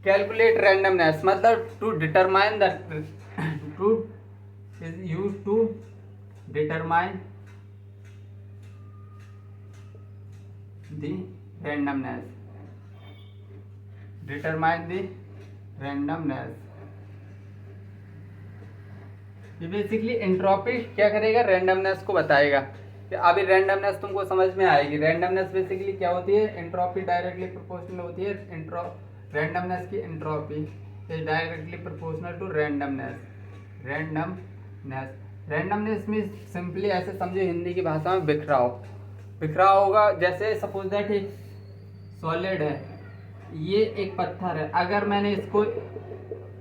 Speaker 1: calculate randomness, मतलब to determine the is used to determine the randomness, ये बेसिकली एंट्रोपी क्या करेगा, randomness को बताएगा। कि अभी रैंडमनेस तुमको समझ में आएगी। रैंडमनेस बेसिकली क्या होती है, एंट्रोपी डायरेक्टली प्रोपोर्शनल होती है रैंडमनेस की, entropy is directly proportional to randomness में सिंपली ऐसे समझो, हिंदी की भाषा में बिखराव होगा। जैसे सपोज दैट एक सॉलिड है, ये एक पत्थर है, अगर मैंने इसको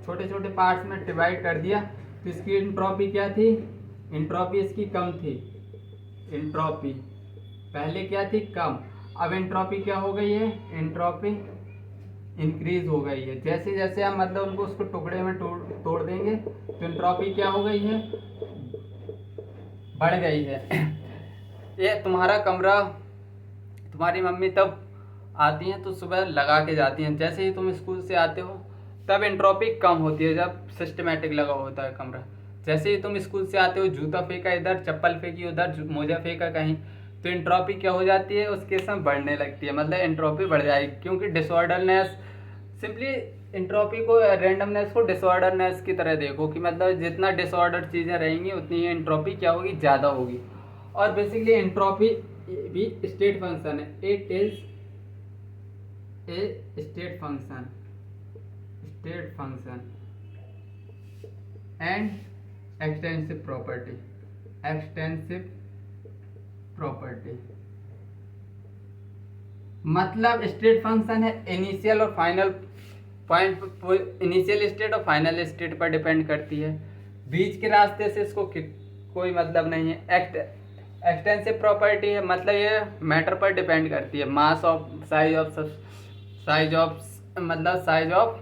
Speaker 1: छोटे छोटे पार्ट्स में डिवाइड कर दिया तो इसकी एंट्रोपी क्या थी, एंट्रोपी इसकी कम थी। एंट्रोपी पहले क्या थी, कम, अब एंट्रोपी क्या हो गई है, एंट्रोपी इंक्रीज हो गई है। जैसे जैसे हम मतलब उनको उसको टुकड़े में तोड़ देंगे तो एंट्रोपी क्या हो गई है, बढ़ गई है। ये तुम्हारा कमरा तुम्हारी मम्मी तब आती हैं तो सुबह लगा के जाती हैं, जैसे ही तुम स्कूल से आते हो तब एंट्रोपी कम होती है, जब सिस्टमेटिक लगा होता है कमरा। जैसे ही तुम स्कूल से आते हो, जूता फेंका इधर, चप्पल फेंकी उधर, मोजा फेंका कहीं, तो एंट्रोपी क्या हो जाती है, उसके समय बढ़ने लगती है, मतलब एंट्रोपी बढ़ जाएगी। क्योंकि डिसऑर्डरनेस, सिंपली एंट्रोपी को, रैंडमनेस को डिसऑर्डरनेस की तरह देखो कि मतलब जितना डिसऑर्डर चीज़ें रहेंगी उतनी ही एंट्रोपी क्या होगी, ज़्यादा होगी। और बेसिकली एंट्रोपी भी स्टेट फंक्शन है, it is a state function and extensive property. मतलब स्टेट फंक्शन है इनिशियल और फाइनल पॉइंट, इनिशियल स्टेट और फाइनल स्टेट पर डिपेंड करती है, बीच के रास्ते से इसको कोई मतलब नहीं है। एक्सटेंसिव प्रॉपर्टी है, मतलब ये मैटर पर डिपेंड करती है, मास ऑफ साइज ऑफ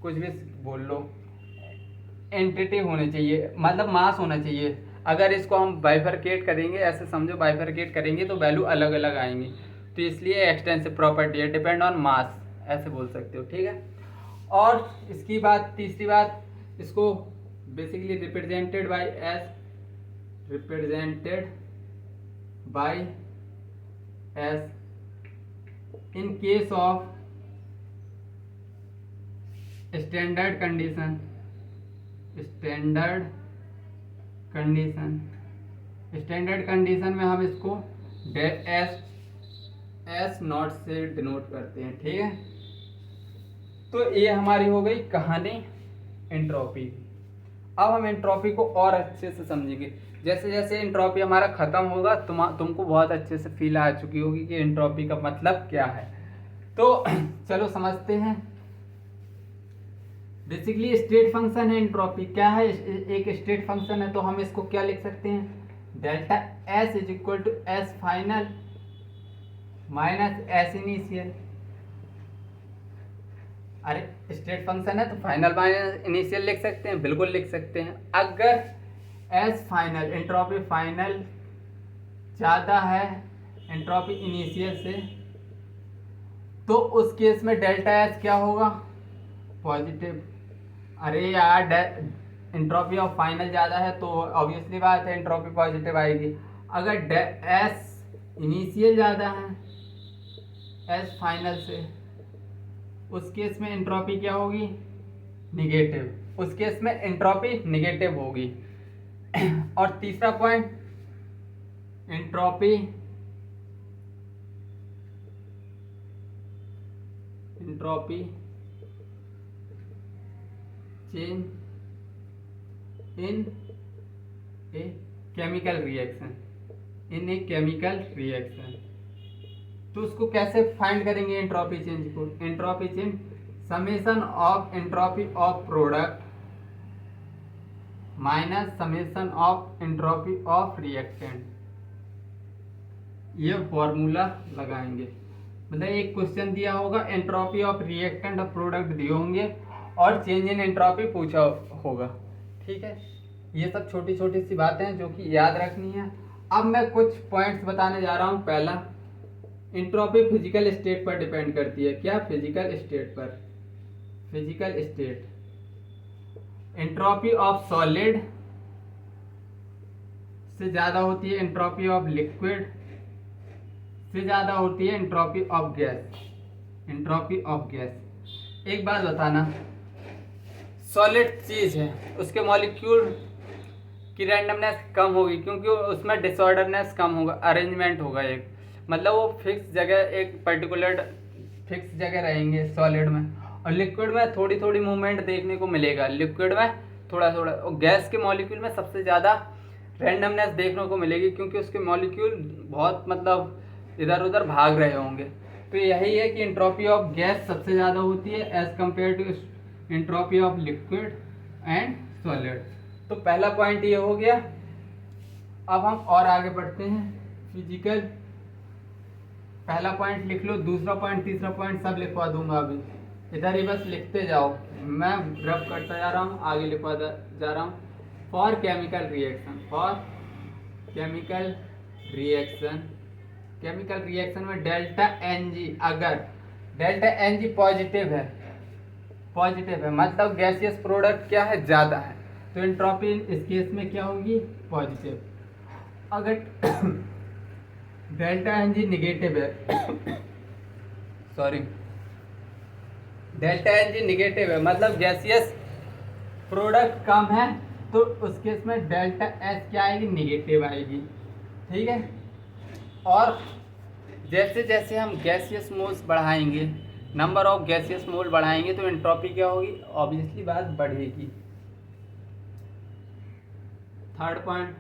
Speaker 1: कुछ भी बोल लो, एंटिटी होनी चाहिए, मतलब मास होना चाहिए। अगर इसको हम बाइफरकेट करेंगे, ऐसे समझो बाइफरकेट करेंगे तो वैल्यू अलग अलग आएंगी, तो इसलिए एक्सटेंसिव प्रॉपर्टी है, डिपेंड ऑन मास, ऐसे बोल सकते हो, ठीक है। और इसकी बात, तीसरी बात, इसको basically represented by S in case of standard condition standard condition में हम इसको एस नॉट से डिनोट करते हैं, ठीक है। तो ये हमारी हो गई कहानी एंट्रोपी। अब हम एंट्रोपी को और अच्छे से समझेंगे। जैसे जैसे एंट्रोपी हमारा खत्म होगा तुमको बहुत अच्छे से फील आ चुकी होगी कि एंट्रोपी का मतलब क्या है। तो चलो समझते हैं। बेसिकली स्टेट फंक्शन है एंट्रोपी। क्या है? एक स्टेट फंक्शन है, तो हम इसको क्या लिख सकते हैं? Delta S is equal to S final minus S initial. अरे स्टेट फंक्शन है तो फाइनल माइनस इनिशियल लिख सकते हैं, बिल्कुल लिख सकते हैं। अगर एस फाइनल एंट्रोपी फाइनल ज़्यादा है एंट्रोपी इनिशियल से, तो उस केस में डेल्टा एस क्या होगा? पॉजिटिव। अरे यार एंट्रोपी ऑफ फाइनल ज़्यादा है तो ऑब्वियसली बात है एंट्रोपी पॉजिटिव आएगी। अगर एस इनिशियल ज़्यादा है एस फाइनल से, उस केस में एंट्रोपी क्या होगी? निगेटिव। उस केस में एंट्रोपी निगेटिव होगी। और तीसरा point, entropy change in a chemical reaction, तो उसको कैसे फाइंड करेंगे एंट्रोपी चेंज को? Entropy change summation of entropy of product minus summation of entropy of reactant, ये फॉर्मूला लगाएंगे। मतलब एक क्वेश्चन दिया होगा, एंट्रोपी ऑफ रिएक्टेंट और प्रोडक्ट दिए होंगे और चेंज इन एंट्रोपी पूछा होगा, ठीक है। ये सब छोटी छोटी सी बातें हैं जो कि याद रखनी है। अब मैं कुछ पॉइंट्स बताने जा रहा हूँ। पहला, एंट्रोपी फिजिकल स्टेट पर डिपेंड करती है। क्या? फिजिकल स्टेट पर। Physical state, entropy of solid से ज़्यादा होती है एंट्रोपी ऑफ लिक्विड से ज़्यादा होती है entropy of gas. Entropy of gas. एक बात बताना, सॉलिड चीज़ है उसके मॉलिक्यूल की रैंडमनेस कम होगी क्योंकि उसमें डिसऑर्डरनेस कम होगा, अरेंजमेंट होगा एक, मतलब वो फिक्स जगह एक पर्टिकुलर फिक्स जगह रहेंगे सॉलिड में। और लिक्विड में थोड़ी थोड़ी मूवमेंट देखने को मिलेगा, लिक्विड में थोड़ा थोड़ा। और गैस के मॉलिक्यूल में सबसे ज़्यादा रैंडमनेस देखने को मिलेगी क्योंकि उसके मॉलिक्यूल बहुत मतलब इधर उधर भाग रहे होंगे। तो यही है कि एंट्रोपी ऑफ गैस सबसे ज़्यादा होती है as compare to entropy of liquid and solid. तो पहला पॉइंट ये हो गया। अब हम और आगे बढ़ते हैं। फिजिकल, पहला पॉइंट लिख लो, दूसरा पॉइंट तीसरा पॉइंट सब लिखवा दूंगा अभी, इधर ही बस लिखते जाओ, मैं रब करता जा रहा हूँ, आगे लिखवा जा रहा हूँ। For chemical reaction, for chemical reaction, chemical reaction में डेल्टा एन जी, अगर डेल्टा एन जी पॉजिटिव है मतलब गैसियस प्रोडक्ट क्या है? ज़्यादा है, तो एंट्रोपी इस केस में क्या होगी? पॉजिटिव। अगर डेल्टा एन जी निगेटिव है sorry, delta n G negative है मतलब गैसियस प्रोडक्ट कम है, तो उस केस में डेल्टा एस क्या आएगी? निगेटिव आएगी, ठीक है। और जैसे जैसे हम गैसियस मोल्स बढ़ाएंगे, नंबर ऑफ गैसियस मोल बढ़ाएंगे, तो एंट्रोपी क्या होगी? ऑब्वियसली बात बढ़ेगी। Third point,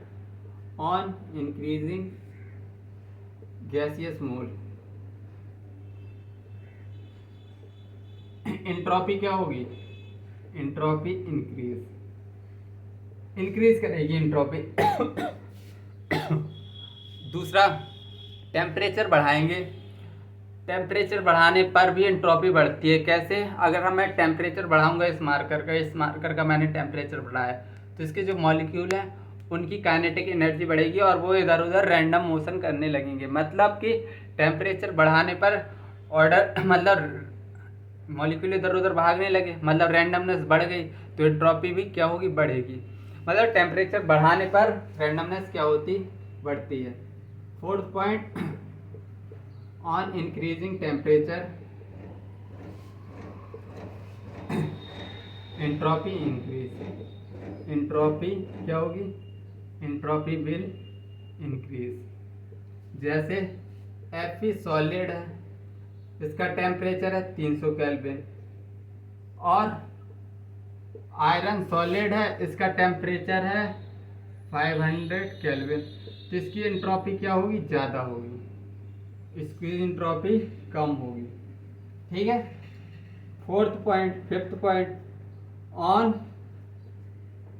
Speaker 1: on increasing gaseous mole entropy क्या होगी? एंट्रोपी इंक्रीज करेगी एंट्रोपी। दूसरा, टेम्परेचर बढ़ाएंगे, टेम्परेचर बढ़ाने पर भी एंट्रोपी बढ़ती है। कैसे? अगर मैं टेम्परेचर बढ़ाऊंगा इस मार्कर का मैंने टेम्परेचर बढ़ाया, तो इसके जो मॉलिक्यूल हैं उनकी काइनेटिक एनर्जी बढ़ेगी और वो इधर उधर रैंडम मोशन करने लगेंगे। मतलब कि टेम्परेचर बढ़ाने पर ऑर्डर मतलब मॉलिक्यूल इधर उधर भागने लगे, मतलब रैंडमनेस बढ़ गई, तो एंट्रोपी भी क्या होगी? बढ़ेगी। मतलब टेम्परेचर बढ़ाने पर रैंडमनेस क्या होती? बढ़ती है। Fourth point, on increasing temperature entropy increase, entropy क्या होगी? Entropy will increase. जैसे Fe सॉलिड है, इसका टेम्परेचर है 300 केल्विन, और आयरन सॉलिड है, इसका टेम्परेचर है 500 केल्विन। तो इसकी एंट्रोपी क्या होगी? ज़्यादा होगी, इसकी एंट्रोपी कम होगी। ठीक है। Fifth point, on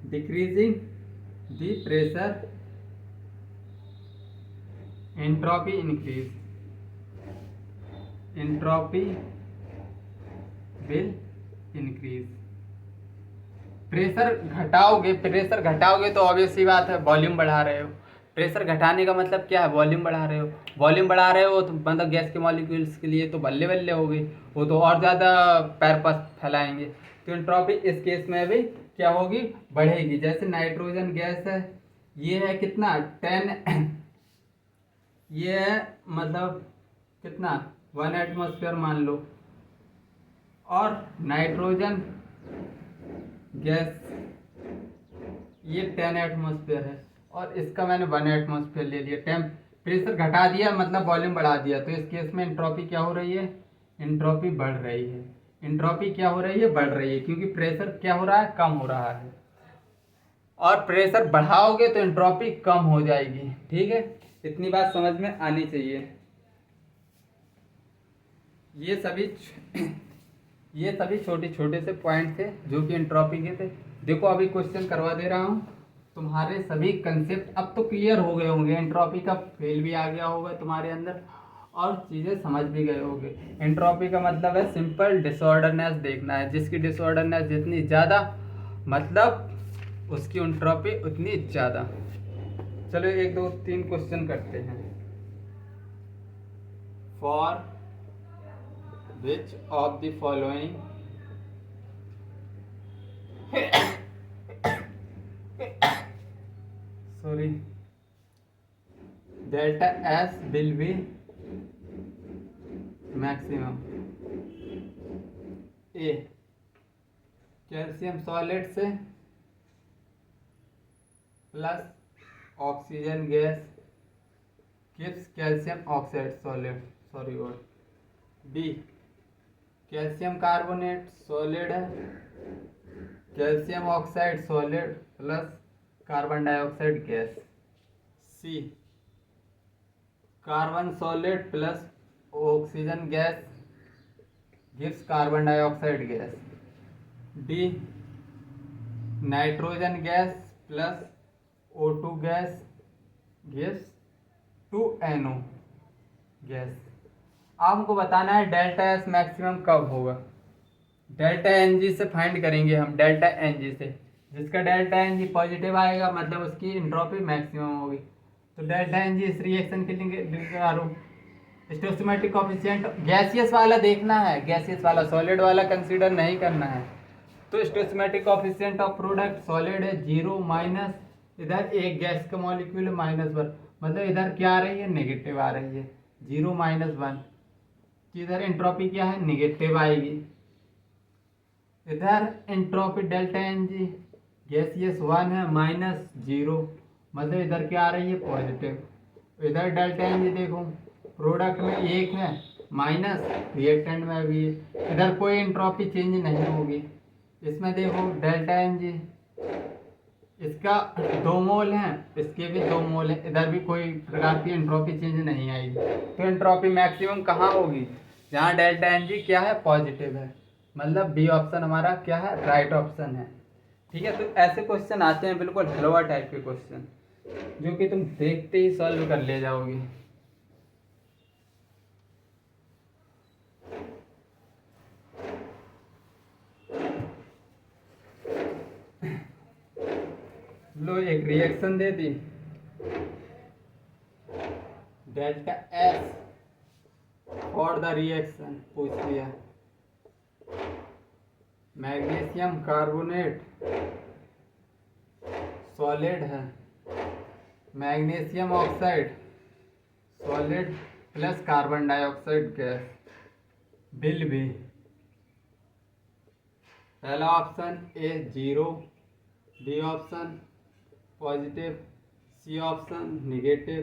Speaker 1: decreasing the pressure entropy increase, entropy will increase. Pressure घटाओगे तो ऑब्वियस सी बात है वॉल्यूम बढ़ा रहे हो। प्रेशर घटाने का मतलब क्या है? वॉल्यूम बढ़ा रहे हो। वॉल्यूम बढ़ा रहे हो तो मतलब गैस के मॉलिक्यूल्स के लिए तो बल्ले बल्ले हो गई, वो तो और ज़्यादा पैर पास फैलाएंगे। तो एंट्रोपी इस केस में भी क्या होगी? बढ़ेगी। जैसे नाइट्रोजन गैस है, ये है कितना? 10 ये है मतलब कितना? 1 एटमॉस्फेयर मान लो। और नाइट्रोजन गैस ये 10 एटमॉस्फेयर है, और इसका मैंने 1 एटमॉस्फेयर ले लिया। प्रेशर घटा दिया मतलब वॉल्यूम बढ़ा दिया। तो इस केस में एंट्रोपी क्या हो रही है? एंट्रोपी बढ़ रही है। एंट्रोपी क्या हो रही है? बढ़ रही है, क्योंकि प्रेशर क्या हो रहा है? कम हो रहा है। और प्रेशर बढ़ाओगे तो एंट्रोपी कम हो जाएगी। ठीक है, इतनी बात समझ में आनी चाहिए। ये सभी छोटे छोटे से पॉइंट थे जो कि एंट्रोपी के थे। देखो अभी क्वेश्चन करवा दे रहा हूँ, तुम्हारे सभी कंसेप्ट अब तो क्लियर हो गए होंगे। एंट्रोपी का फेल भी आ गया होगा तुम्हारे अंदर, और चीज़ें समझ भी गए होंगे। एंट्रोपी का मतलब है सिंपल डिसऑर्डरनेस देखना है। जिसकी डिसऑर्डरनेस जितनी ज़्यादा मतलब उसकी एंट्रोपी उतनी ज़्यादा। चलो 1 2 3 क्वेश्चन करते हैं। For which of the following sorry delta S will be maximum? A, calcium solid से plus oxygen gas gives calcium oxide solid, sorry और बी, कैल्शियम कार्बोनेट सॉलिड है, calcium oxide solid plus carbon dioxide gas. C, carbon solid plus oxygen gas gives carbon dioxide gas. D, nitrogen gas plus O2 gas gives 2NO gas. अब हमको बताना है delta S maximum कब होगा। Delta n जी से find करेंगे हम, delta n जी से। जिसका डेल्टा एन जी पॉजिटिव आएगा मतलब उसकी एंट्रोपी मैक्सिमम होगी। तो डेल्टा एन जी इस रिएक्शन के लिए लिखा रहा हूँ। स्टोइकोमेट्रिक कोएफिशिएंट गैसियस वाला देखना है, गैसियस वाला, सॉलिड वाला कंसीडर नहीं करना है। तो stoichiometric coefficient of product solid है 0 माइनस, इधर एक गैस का मॉलिक्यूल है -1, मतलब इधर क्या आ रही है? नेगेटिव आ रही है, 0 - 1। इधर एंट्रोपी क्या है? नेगेटिव आएगी। इधर entropy delta n G gaseous 1 है -0, मतलब इधर क्या आ रही है? पॉजिटिव। इधर डेल्टा एन जी देखो, प्रोडक्ट में 1 है माइनस, रिएक्टेंट में भी है। इधर कोई एंट्रोपी चेंज नहीं होगी। इसमें देखो डेल्टा एन जी, इसका 2 मोल है, इसके भी 2 मोल है, इधर भी कोई प्रकार की एंट्रोपी चेंज नहीं आएगी। तो एंट्रोपी मैक्सिमम कहाँ होगी? जहाँ डेल्टा एन जी क्या है? पॉजिटिव है। मतलब बी ऑप्शन हमारा क्या है? राइट ऑप्शन है। ठीक है, तो ऐसे क्वेश्चन आते हैं बिल्कुल हलवा टाइप के क्वेश्चन, जो कि तुम देखते ही सॉल्व कर ले जाओगे। लो एक रिएक्शन दे दी, delta S for the reaction पूछ लिया। मैग्नीशियम कार्बोनेट सॉलिड है, magnesium oxide solid plus carbon dioxide gas. बिल भी पहला option A 0, B option positive, C option negative,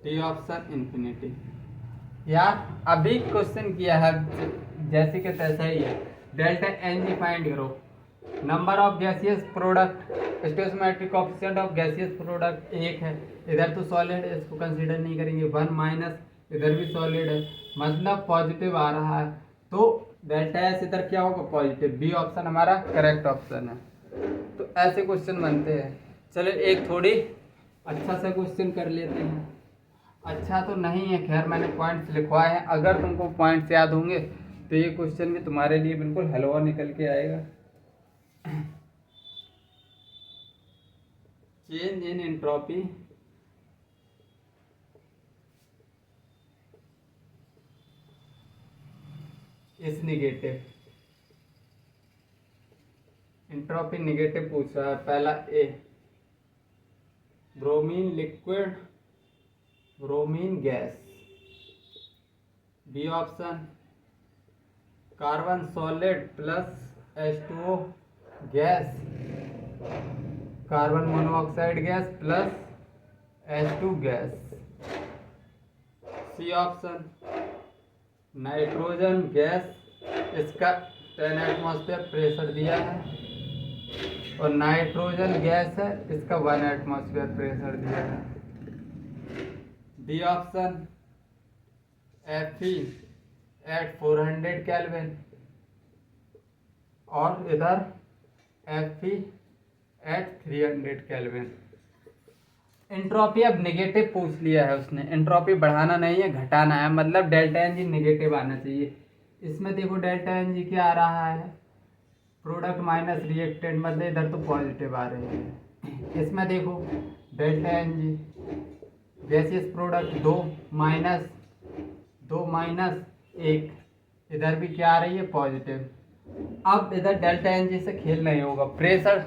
Speaker 1: D option infinity. यार अभी क्वेश्चन किया है जैसे कि तैसा ही है। डेल्टा एन जी फाइंड करो। Number of gaseous product, stoichiometric coefficient of gaseous product 1 है, इधर तो सॉलिड है इसको कंसीडर नहीं करेंगे। 1 माइनस इधर भी सॉलिड है, मतलब पॉजिटिव आ रहा है, तो डेल्टा एस इधर क्या होगा पॉजिटिव। बी ऑप्शन हमारा करेक्ट ऑप्शन है। तो ऐसे क्वेश्चन बनते हैं। चलो एक थोड़ी अच्छा सा क्वेश्चन कर लेते हैं। अच्छा तो नहीं है, खैर मैंने पॉइंट्स लिखवाए हैं, अगर तुमको पॉइंट्स याद होंगे तो ये क्वेश्चन भी तुम्हारे लिए बिल्कुल हलवा निकल के आएगा। Change in entropy is negative. Entropy negative पूछ रहा है। पहला A, bromine liquid, bromine gas. B option carbon solid plus H2O gas, carbon monoxide gas plus H2 gas. C option nitrogen gas, इसका 10 एटमॉस्फेयर प्रेशर दिया है, और nitrogen gas है, इसका 1 एटमॉस्फेयर प्रेशर दिया है। D option Fe at 400 kelvin, और इधर Fe एट 300 केल्विन। एंट्रोपी अब नेगेटिव पूछ लिया है उसने, एंट्रोपी बढ़ाना नहीं है घटाना है, मतलब डेल्टा एन जी नेगेटिव आना चाहिए। इसमें देखो डेल्टा एन जी क्या आ रहा है, प्रोडक्ट माइनस रिएक्टेंट, मतलब इधर तो पॉजिटिव आ रही है। इसमें देखो delta n G gaseous product 2 minus 1, इधर भी क्या आ रही है पॉजिटिव। अब इधर डेल्टा एन जी से खेल नहीं होगा। प्रेशर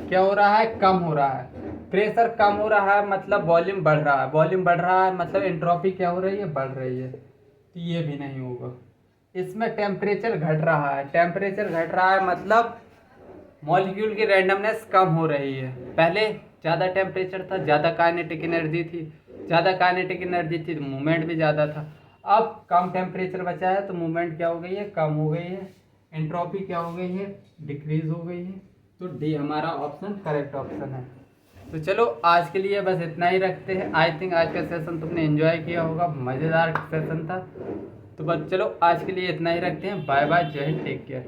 Speaker 1: क्या हो रहा है, कम हो रहा है। प्रेशर कम हो रहा है मतलब वॉल्यूम बढ़ रहा है, वॉल्यूम बढ़ रहा है मतलब एंट्रोपी क्या हो रही है, बढ़ रही है, तो ये भी नहीं होगा। इसमें टेम्परेचर घट रहा है, टेम्परेचर घट रहा है मतलब मॉलिक्यूल की रैंडमनेस कम हो रही है। पहले ज़्यादा टेम्परेचर था, ज़्यादा काइनेटिक एनर्जी थी, ज़्यादा काइनेटिक एनर्जी थी तो मूवमेंट भी ज़्यादा था। अब कम टेम्परेचर बचा है तो मूवमेंट क्या हो गई है, कम हो गई है। एंट्रोपी क्या हो गई है, डिक्रीज हो गई है। तो डी हमारा ऑप्शन करेक्ट ऑप्शन है। तो चलो आज के लिए बस इतना ही रखते हैं। आई थिंक आज का सेशन तुमने एंजॉय किया होगा, मज़ेदार सेशन था। तो बस चलो आज के लिए इतना ही रखते हैं। बाय बाय, जय हिंद, टेक केयर।